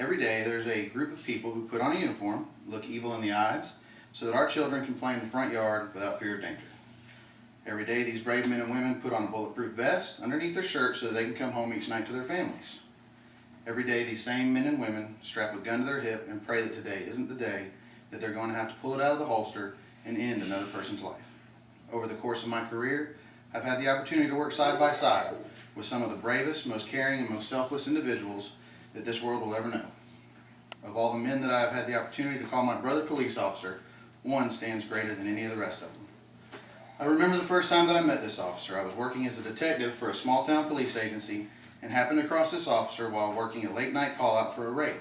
Every day there's a group of people who put on a uniform, look evil in the eyes, so that our children can play in the front yard without fear of danger. Every day these brave men and women put on a bulletproof vest underneath their shirts so that they can come home each night to their families. Every day these same men and women strap a gun to their hip and pray that today isn't the day that they're going to have to pull it out of the holster and end another person's life. Over the course of my career, I've had the opportunity to work side by side with some of the bravest, most caring, and most selfless individuals that this world will ever know. Of all the men that I have had the opportunity to call my brother police officer, one stands greater than any of the rest of them. I remember the first time that I met this officer. I was working as a detective for a small town police agency and happened across this officer while working a late night call out for a raid.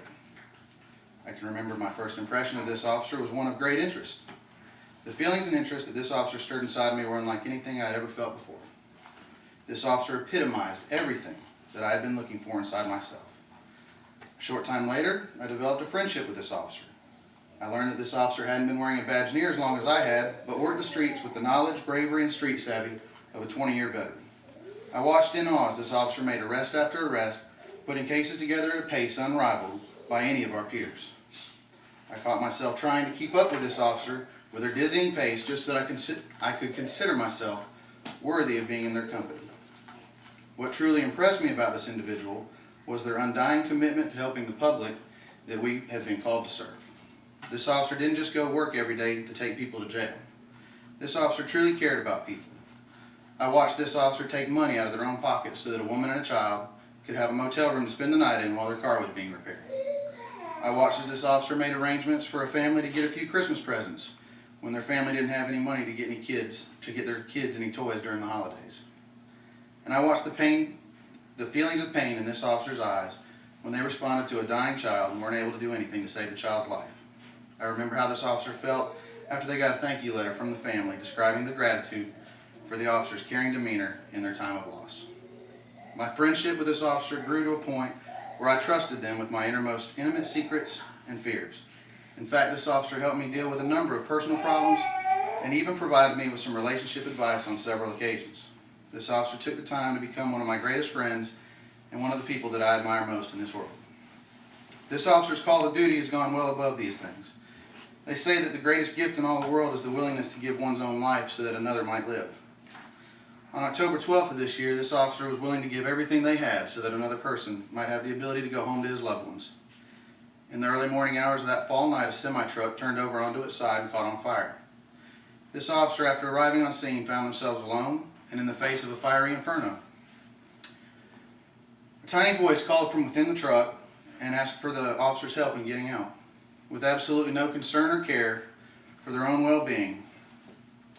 I can remember my first impression of this officer was one of great interest. The feelings and interest that this officer stirred inside me were unlike anything I'd ever felt before. This officer epitomized everything that I had been looking for inside myself. A short time later, I developed a friendship with this officer. I learned that this officer hadn't been wearing a badge near as long as I had, but worked the streets with the knowledge, bravery, and street savvy of a 20-year veteran. I watched in awe as this officer made arrest after arrest, putting cases together at a pace unrivaled by any of our peers. I caught myself trying to keep up with this officer with her dizzying pace just so that I could consider myself worthy of being in their company. What truly impressed me about this individual was their undying commitment to helping the public that we have been called to serve. This officer didn't just go work every day to take people to jail. This officer truly cared about people. I watched this officer take money out of their own pockets so that a woman and a child could have a motel room to spend the night in while their car was being repaired. I watched as this officer made arrangements for a family to get a few Christmas presents when their family didn't have any money to get their kids any toys during the holidays. And I watched the feelings of pain in this officer's eyes when they responded to a dying child and weren't able to do anything to save the child's life. I remember how this officer felt after they got a thank you letter from the family describing the gratitude for the officer's caring demeanor in their time of loss. My friendship with this officer grew to a point where I trusted them with my innermost intimate secrets and fears. In fact, this officer helped me deal with a number of personal problems and even provided me with some relationship advice on several occasions. This officer took the time to become one of my greatest friends and one of the people that I admire most in this world. This officer's call to duty has gone well above these things. They say that the greatest gift in all the world is the willingness to give one's own life so that another might live. On October 12th of this year, this officer was willing to give everything they had so that another person might have the ability to go home to his loved ones. In the early morning hours of that fall night, a semi-truck turned over onto its side and caught on fire. This officer, after arriving on scene, found themselves alone and in the face of a fiery inferno. A tiny voice called from within the truck and asked for the officer's help in getting out. With absolutely no concern or care for their own well-being,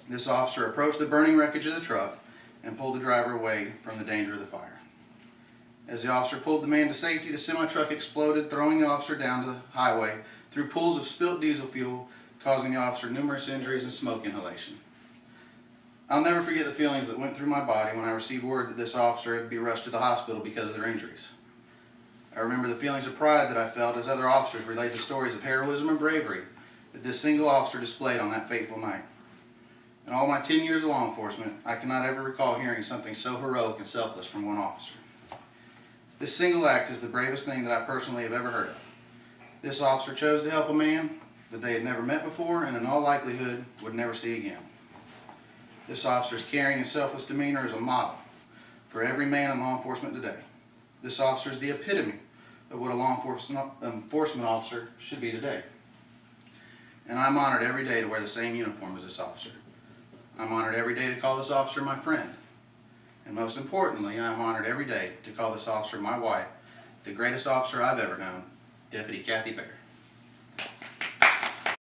this officer approached the burning wreckage of the truck and pulled the driver away from the danger of the fire. As the officer pulled the man to safety, the semi-truck exploded, throwing the officer down to the highway through pools of spilt diesel fuel, causing the officer numerous injuries and smoke inhalation. I'll never forget the feelings that went through my body when I received word that this officer had to be rushed to the hospital because of their injuries. I remember the feelings of pride that I felt as other officers relayed the stories of heroism and bravery that this single officer displayed on that fateful night. In all my 10 years of law enforcement, I cannot ever recall hearing something so heroic and selfless from one officer. This single act is the bravest thing that I personally have ever heard of. This officer chose to help a man that they had never met before and in all likelihood would never see again. This officer's caring and selfless demeanor is a model for every man in law enforcement today. This officer is the epitome of what a law enforcement officer should be today. And I'm honored every day to wear the same uniform as this officer. I'm honored every day to call this officer my friend. And most importantly, I'm honored every day to call this officer my wife, the greatest officer I've ever known, Deputy Kathy Bear.